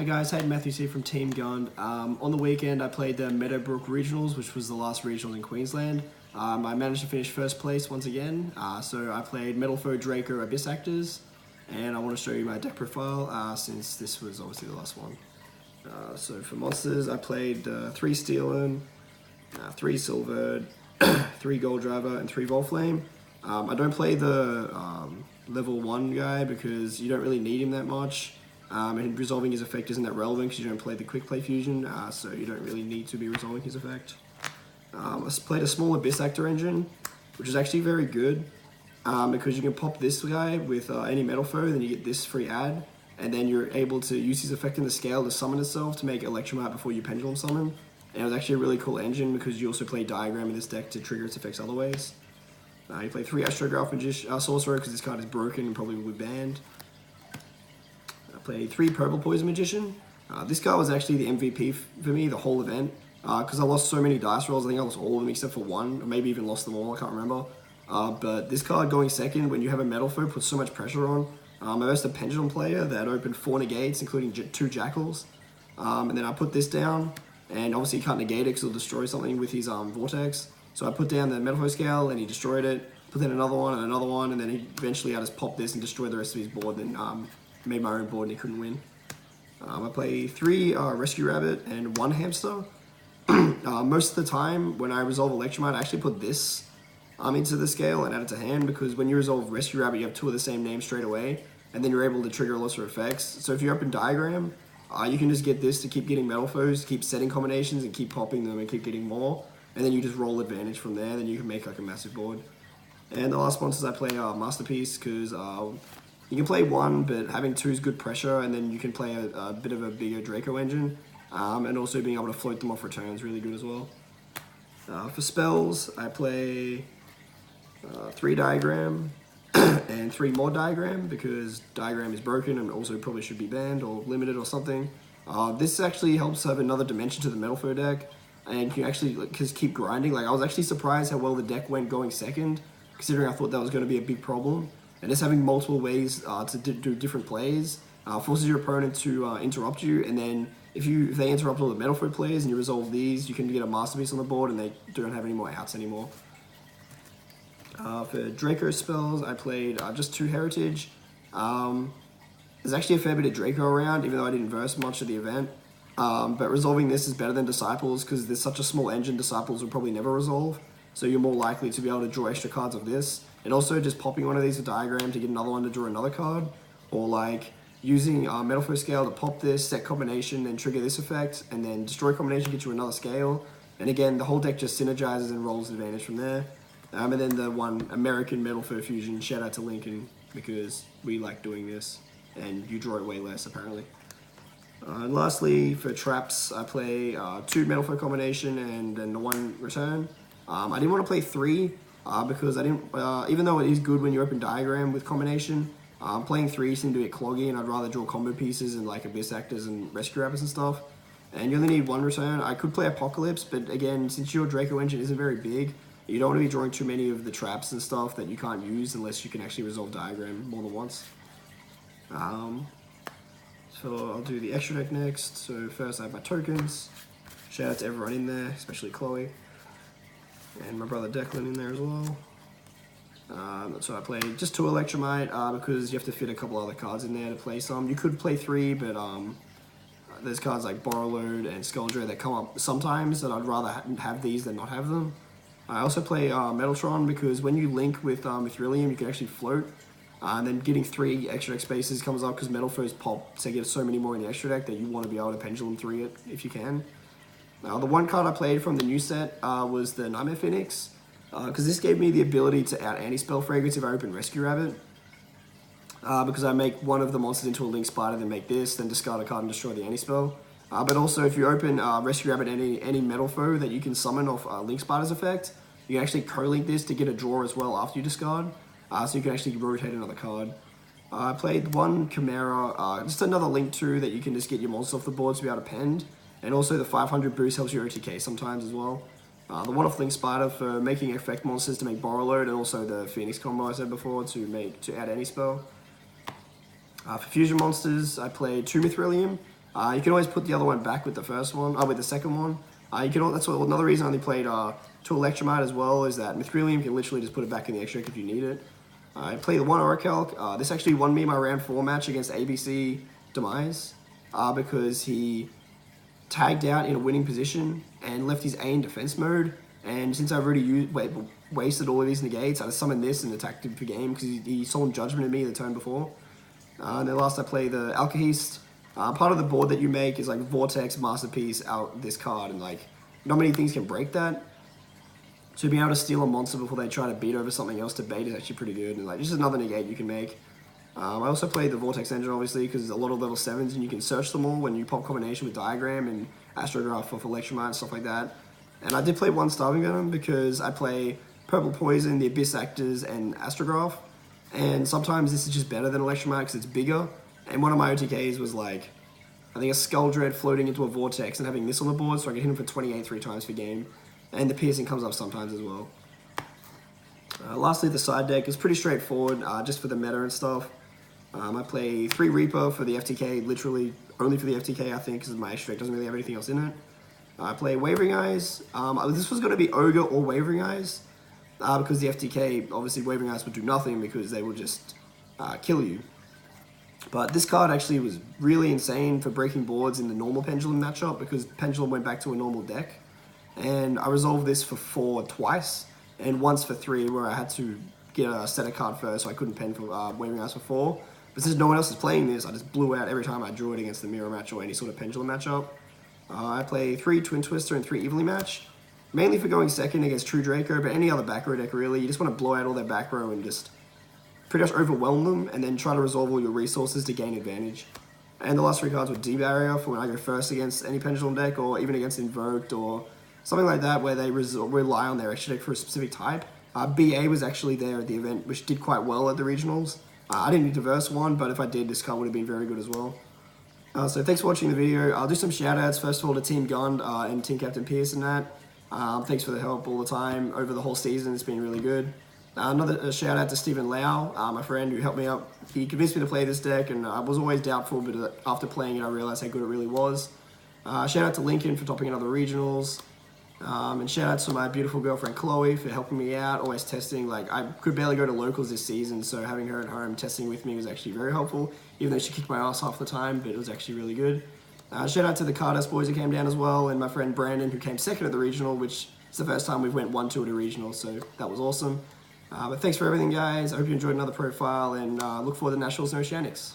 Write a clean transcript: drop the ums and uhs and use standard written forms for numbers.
Hi guys, Hayden Matthews here from Team Gund. On the weekend I played the Meadowbrook Regionals, which was the last regional in Queensland. I managed to finish first place once again, so I played Metalfoe, Draco, Abyss Actors, and I want to show you my deck profile since this was obviously the last one. So for monsters I played 3 Steelin, 3 Silvered, 3 Gold Driver, and 3 Volflame. I don't play the level 1 guy because you don't really need him that much. And resolving his effect isn't that relevant because you don't play the quick play fusion, so you don't really need to be resolving his effect. I played a small Abyss Actor engine, which is actually very good because you can pop this guy with any Metalfoe, then you get this free add, and then you're able to use his effect in the scale to summon itself to make Electromite before you Pendulum Summon. And it was actually a really cool engine because you also play Diagram in this deck to trigger its effects other ways. You play 3 Astrograph Sorcerer because this card is broken and probably will be banned. I played 3 Purple Poison Magician. This guy was actually the MVP for me the whole event because I lost so many dice rolls. I think I lost all of them except for one, or maybe even lost them all, I can't remember. But this card going second when you have a Metalfoe puts so much pressure on. I versed a Pendulum player that opened 4 negates, including 2 Jackals. And then I put this down, and obviously he can't negate it because he'll destroy something with his Vortex. So I put down the Metalfoe scale, and he destroyed it. Put in another one, and then eventually I just popped this and destroyed the rest of his board, and made my own board and he couldn't win. I play 3 Rescue Rabbit and 1 Hamster. Most of the time when I resolve Electromite, I actually put this into the scale and add it to hand because when you resolve Rescue Rabbit, you have 2 of the same name straight away, and then you're able to trigger lesser effects. So if you open Diagram, you can just get this to keep getting Metalfoes, keep setting combinations and keep popping them and keep getting more, and then you just roll advantage from there, then you can make like a massive board. And the last monsters I play are Masterpiece because you can play 1, but having 2 is good pressure, and then you can play a bit of a bigger Draco engine, and also being able to float them off return is really good as well. For spells, I play 3 Diagram and 3 more Diagram because Diagram is broken and also probably should be banned or limited or something. This actually helps have another dimension to the Metalfoe deck, and you can actually just keep grinding. Like I was actually surprised how well the deck went going second, considering I thought that was going to be a big problem. And just having multiple ways to do different plays forces your opponent to interrupt you, and then if they interrupt all the Metalfoe plays and you resolve these, you can get a Masterpiece on the board and they don't have any more outs anymore. For Draco spells, I played just 2 Heritage. There's actually a fair bit of Draco around, even though I didn't verse much of the event. But resolving this is better than Disciples because there's such a small engine, Disciples will probably never resolve. So you're more likely to be able to draw extra cards of this. And also just popping one of these with Diagram to get another one to draw another card. Or like using Metalfoe scale to pop this, set combination, and trigger this effect. And then destroy combination gets you another scale. And again, the whole deck just synergizes and rolls advantage from there. And then the one American Metalfoe fusion, shout out to Lincoln because we like doing this. And you draw it way less apparently. And lastly, for traps, I play 2 Metalfoe combination and then the 1 return. I didn't want to play 3 because I didn't, even though it is good when you open Diagram with combination, playing 3 seemed to get cloggy and I'd rather draw combo pieces and like Abyss Actors and Rescue Rabbits and stuff. And you only need 1 return. I could play Apocalypse, but again, since your Draco engine isn't very big, you don't want to be drawing too many of the traps and stuff that you can't use unless you can actually resolve Diagram more than once. So I'll do the extra deck next. So first I have my tokens. Shout out to everyone in there, especially Chloe. And my brother Declan in there as well. So I played just 2 Electromite because you have to fit a couple other cards in there to play some. You could play 3, but there's cards like Borrowload and Skuldra that come up sometimes that I'd rather have these than not have them. I also play Metaltron because when you link with Ethereum, you can actually float. And then getting 3 extra deck spaces comes up because Metalfoes pop, so you get so many more in the extra deck that you want to be able to Pendulum 3 it if you can. The 1 card I played from the new set was the Nightmare Phoenix, because this gave me the ability to out anti-spell Fragrance if I open Rescue Rabbit. Because I make one of the monsters into a Link Spider, then make this, then discard a card and destroy the anti-spell. But also if you open Rescue Rabbit any Metalfoe that you can summon off Link Spider's effect, you can actually co-link this to get a draw as well after you discard, so you can actually rotate another card. I played 1 Chimera, just another Link 2 that you can just get your monsters off the board to be able to pend. And also the 500 boost helps your OTK sometimes as well. The 1-off Link Spider for making effect monsters to make Borrowload, and also the Phoenix combo I said before to add any spell. For fusion monsters, I played 2 Mithrilium, You can always put the other one back with the first one, with the second one. That's another reason I only played 2 Electromite as well, is that Mithrilium, you can literally just put it back in the extra deck if you need it. I played the 1 Orichalc. This actually won me my round 4 match against ABC Demise, because he tagged out in a winning position and left his A in defense mode. And since I've already wasted all of these negates, I just summoned this and attacked him for game because he solemn judgment at me the turn before. And then last I played the Alkahest. Part of the board that you make is like Vortex, Masterpiece, out this card, and like not many things can break that. So being able to steal a monster before they try to beat over something else to bait is actually pretty good, and like just another negate you can make. I also played the Vortex Engine obviously because there's a lot of level 7s and you can search them all when you pop combination with Diagram and Astrograph for Electromite and stuff like that. And I did play 1 Starving Venom because I play Purple Poison, the Abyss Actors, and Astrograph. And sometimes this is just better than Electromite because it's bigger. And one of my OTKs was like, I think a Skull Dread floating into a Vortex and having this on the board so I can hit him for 28 3 times per game. And the Piercing comes up sometimes as well. Lastly, the side deck is pretty straightforward, just for the meta and stuff. I play 3 Reaper for the FTK, literally only for the FTK I think, because my extra deck doesn't really have anything else in it. I play Wavering Eyes. This was going to be Ogre or Wavering Eyes, because the FTK, obviously Wavering Eyes would do nothing because they will just kill you. But this card actually was really insane for breaking boards in the normal Pendulum matchup because Pendulum went back to a normal deck. And I resolved this for 4 twice, and once for 3 where I had to get a set a card first so I couldn't pen for Wavering Eyes for 4. But since no one else is playing this, I just blew out every time I drew it against the Mirror match or any sort of Pendulum matchup. I play 3 Twin Twister and 3 Evilly Match, mainly for going second against True Draco, but any other back row deck really. You just want to blow out all their back row and just pretty much overwhelm them, and then try to resolve all your resources to gain advantage. And the last 3 cards were D-Barrier for when I go first against any Pendulum deck, or even against Invoked, or something like that where they rely on their extra deck for a specific type. BA was actually there at the event, which did quite well at the regionals. I didn't need to verse 1, but if I did, this card would have been very good as well. So thanks for watching the video. I'll do some shout-outs, first of all to Team Gond and Team Captain Pierce and that. Thanks for the help all the time over the whole season, it's been really good. Another shout out to Stephen Lau, my friend who helped me out. He convinced me to play this deck, and I was always doubtful, but after playing it I realized how good it really was. Shout out to Lincoln for topping another regionals. And shout out to my beautiful girlfriend Chloe for helping me out, always testing. Like, I could barely go to locals this season, so having her at home testing with me was actually very helpful, even though she kicked my ass half the time, but it was actually really good. Shout out to the Cardos boys who came down as well, and my friend Brandon who came second at the regional, which is the first time we've went 1-2 at a regional, so that was awesome. But thanks for everything, guys. I hope you enjoyed another profile, and look forward to Nationals and Oceanics.